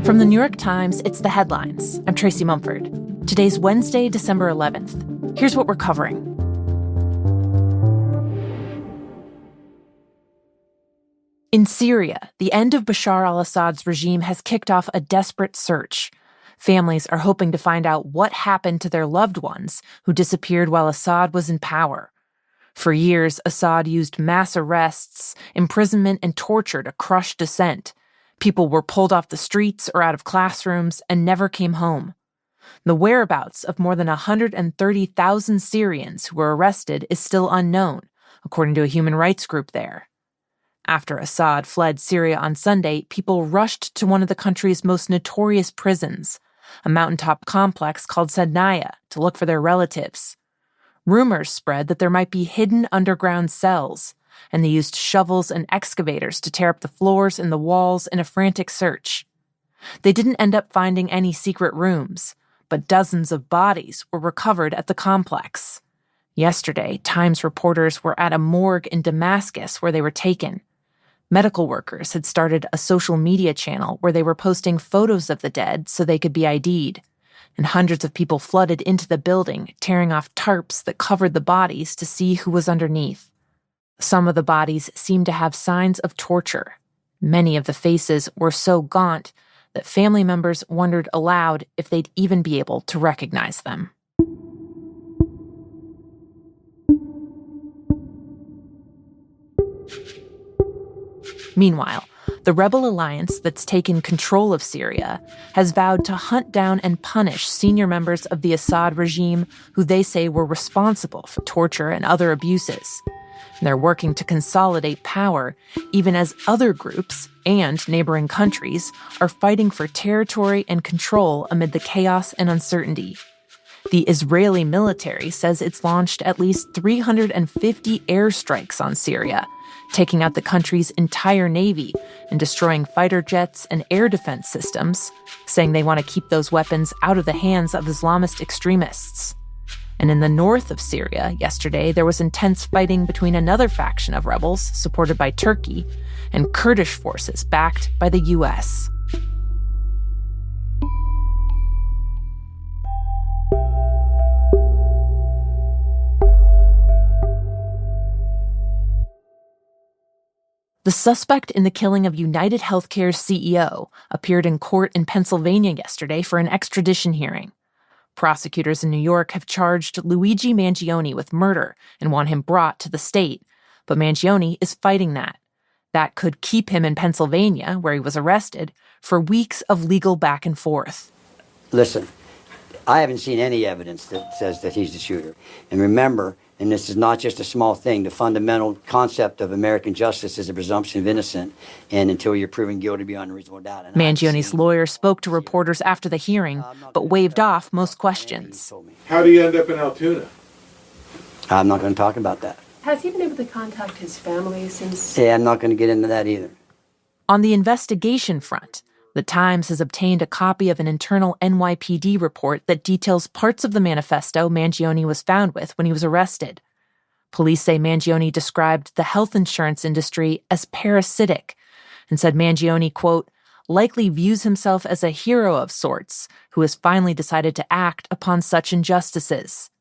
From the New York Times, it's The Headlines. I'm Tracy Mumford. Today's Wednesday, December 11th. Here's what we're covering. In Syria, the end of Bashar al-Assad's regime has kicked off a desperate search. Families are hoping to find out what happened to their loved ones who disappeared while Assad was in power. For years, Assad used mass arrests, imprisonment, and torture to crush dissent. People were pulled off the streets or out of classrooms and never came home. The whereabouts of more than 130,000 Syrians who were arrested is still unknown, according to a human rights group there. After Assad fled Syria on Sunday, people rushed to one of the country's most notorious prisons, a mountaintop complex called Sednaya, to look for their relatives. Rumors spread that there might be hidden underground cells, and they used shovels and excavators to tear up the floors and the walls in a frantic search. They didn't end up finding any secret rooms, but dozens of bodies were recovered at the complex. Yesterday, Times reporters were at a morgue in Damascus where they were taken. Medical workers had started a social media channel where they were posting photos of the dead so they could be ID'd, and hundreds of people flooded into the building, tearing off tarps that covered the bodies to see who was underneath. Some of the bodies seemed to have signs of torture. Many of the faces were so gaunt that family members wondered aloud if they'd even be able to recognize them. Meanwhile, the rebel alliance that's taken control of Syria has vowed to hunt down and punish senior members of the Assad regime who they say were responsible for torture and other abuses. They're working to consolidate power, even as other groups and neighboring countries are fighting for territory and control amid the chaos and uncertainty. The Israeli military says it's launched at least 350 airstrikes on Syria, taking out the country's entire navy and destroying fighter jets and air defense systems, saying they want to keep those weapons out of the hands of Islamist extremists. And in the north of Syria, yesterday, there was intense fighting between another faction of rebels, supported by Turkey, and Kurdish forces backed by the U.S. The suspect in the killing of UnitedHealthcare's CEO appeared in court in Pennsylvania yesterday for an extradition hearing. Prosecutors in New York have charged Luigi Mangione with murder and want him brought to the state, but Mangione is fighting that. That could keep him in Pennsylvania, where he was arrested, for weeks of legal back and forth. Listen, I haven't seen any evidence that says that he's the shooter. And remember, and this is not just a small thing, the fundamental concept of American justice is a presumption of innocence, and until you're proven guilty beyond a reasonable doubt. And Mangione's lawyer spoke to reporters after the hearing, but waved off most questions. How do you end up in Altoona? I'm not going to talk about that. Has he been able to contact his family since? Yeah, I'm not going to get into that either. On the investigation front, the Times has obtained a copy of an internal NYPD report that details parts of the manifesto Mangione was found with when he was arrested. Police say Mangione described the health insurance industry as parasitic and said Mangione, quote, likely views himself as a hero of sorts who has finally decided to act upon such injustices.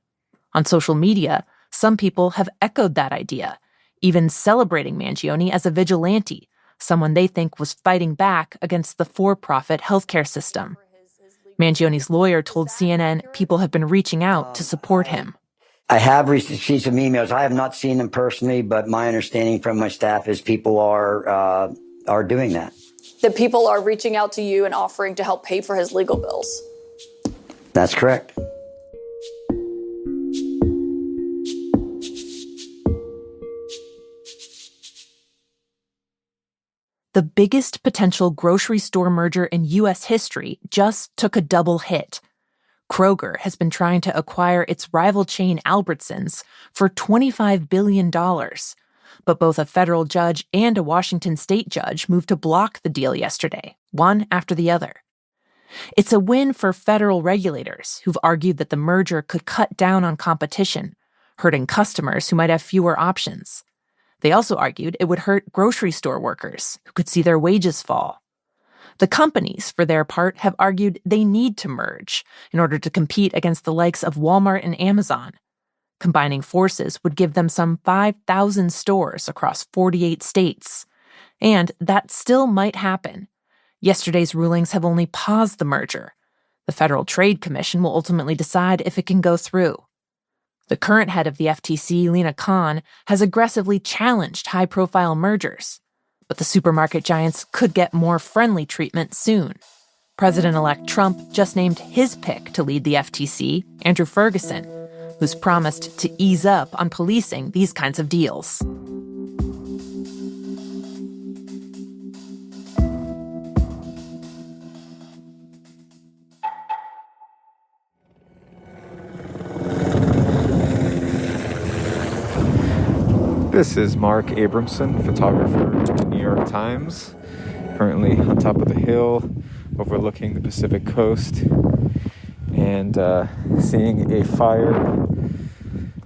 On social media, some people have echoed that idea, even celebrating Mangione as a vigilante, someone they think was fighting back against the for-profit healthcare system. Mangione's lawyer told CNN people have been reaching out to support him. I have received some emails. I have not seen them personally, but my understanding from my staff is people are doing that. That people are reaching out to you and offering to help pay for his legal bills. That's correct. The biggest potential grocery store merger in U.S. history just took a double hit. Kroger has been trying to acquire its rival chain Albertsons for $25 billion. But both a federal judge and a Washington state judge moved to block the deal yesterday, one after the other. It's a win for federal regulators who've argued that the merger could cut down on competition, hurting customers who might have fewer options. They also argued it would hurt grocery store workers who could see their wages fall. The companies, for their part, have argued they need to merge in order to compete against the likes of Walmart and Amazon. Combining forces would give them some 5,000 stores across 48 states. And that still might happen. Yesterday's rulings have only paused the merger. The Federal Trade Commission will ultimately decide if it can go through. The current head of the FTC, Lina Khan, has aggressively challenged high-profile mergers. But the supermarket giants could get more friendly treatment soon. President-elect Trump just named his pick to lead the FTC, Andrew Ferguson, who's promised to ease up on policing these kinds of deals. This is Mark Abramson, photographer at the New York Times, currently on top of the hill overlooking the Pacific coast and seeing a fire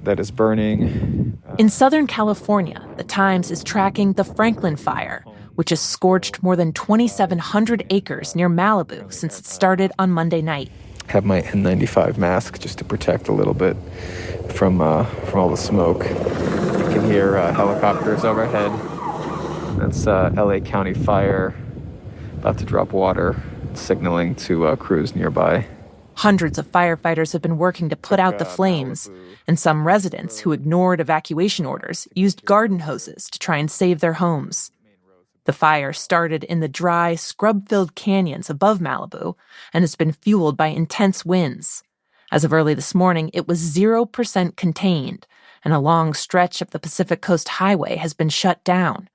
that is burning. In Southern California, the Times is tracking the Franklin Fire, which has scorched more than 2,700 acres near Malibu since it started on Monday night. I have my N95 mask just to protect a little bit from all the smoke. You can hear helicopters overhead. That's LA County Fire about to drop water, signaling to crews nearby. Hundreds of firefighters have been working to put out the flames, and some residents who ignored evacuation orders used garden hoses to try and save their homes. The fire started in the dry, scrub-filled canyons above Malibu and has been fueled by intense winds. As of early this morning, it was 0% contained, and a long stretch of the Pacific Coast Highway has been shut down.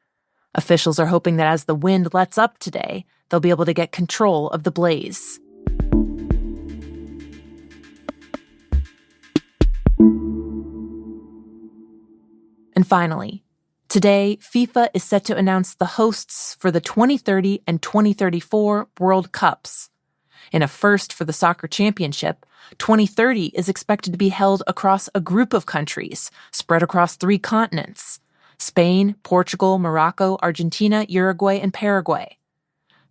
Officials are hoping that as the wind lets up today, they'll be able to get control of the blaze. And finally, today, FIFA is set to announce the hosts for the 2030 and 2034 World Cups. In a first for the soccer championship, 2030 is expected to be held across a group of countries spread across 3 continents: Spain, Portugal, Morocco, Argentina, Uruguay, and Paraguay.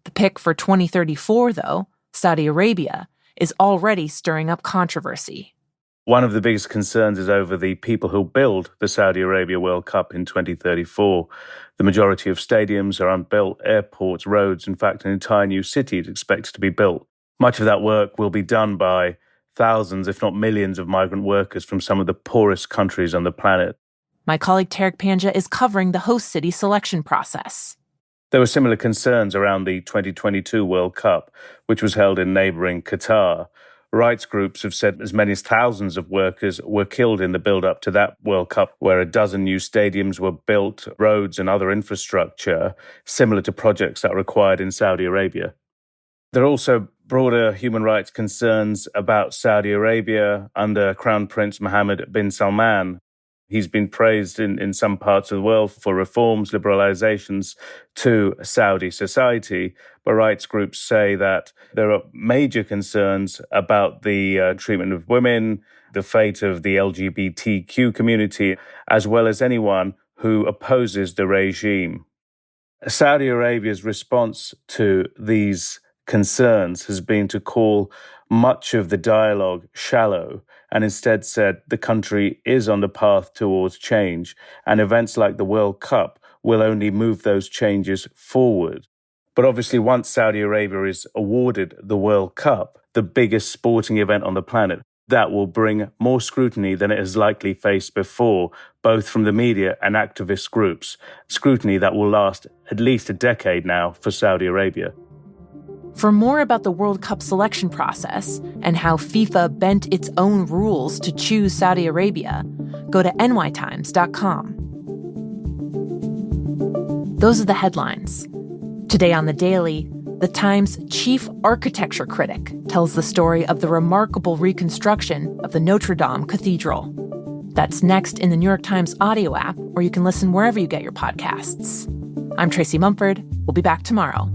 The pick for 2034, though, Saudi Arabia, is already stirring up controversy. One of the biggest concerns is over the people who'll build the Saudi Arabia World Cup in 2034. The majority of stadiums are unbuilt, airports, roads, in fact, an entire new city is expected to be built. Much of that work will be done by thousands, if not millions, of migrant workers from some of the poorest countries on the planet. My colleague Tarek Panja is covering the host city selection process. There were similar concerns around the 2022 World Cup, which was held in neighboring Qatar. Rights groups have said as many as thousands of workers were killed in the build-up to that World Cup, where a dozen new stadiums were built, roads and other infrastructure, similar to projects that are required in Saudi Arabia. There are also broader human rights concerns about Saudi Arabia under Crown Prince Mohammed bin Salman. He's been praised in some parts of the world for reforms, liberalizations to Saudi society, but rights groups say that there are major concerns about the treatment of women, the fate of the LGBTQ community, as well as anyone who opposes the regime. Saudi Arabia's response to these concerns has been to call much of the dialogue shallow and instead said the country is on the path towards change and events like the World Cup will only move those changes forward. But obviously once Saudi Arabia is awarded the World Cup, the biggest sporting event on the planet, that will bring more scrutiny than it has likely faced before, both from the media and activist groups. Scrutiny that will last at least a decade now for Saudi Arabia. For more about the World Cup selection process and how FIFA bent its own rules to choose Saudi Arabia, go to nytimes.com. Those are the headlines. Today on The Daily, the Times' chief architecture critic tells the story of the remarkable reconstruction of the Notre Dame Cathedral. That's next in the New York Times audio app, or you can listen wherever you get your podcasts. I'm Tracy Mumford. We'll be back tomorrow.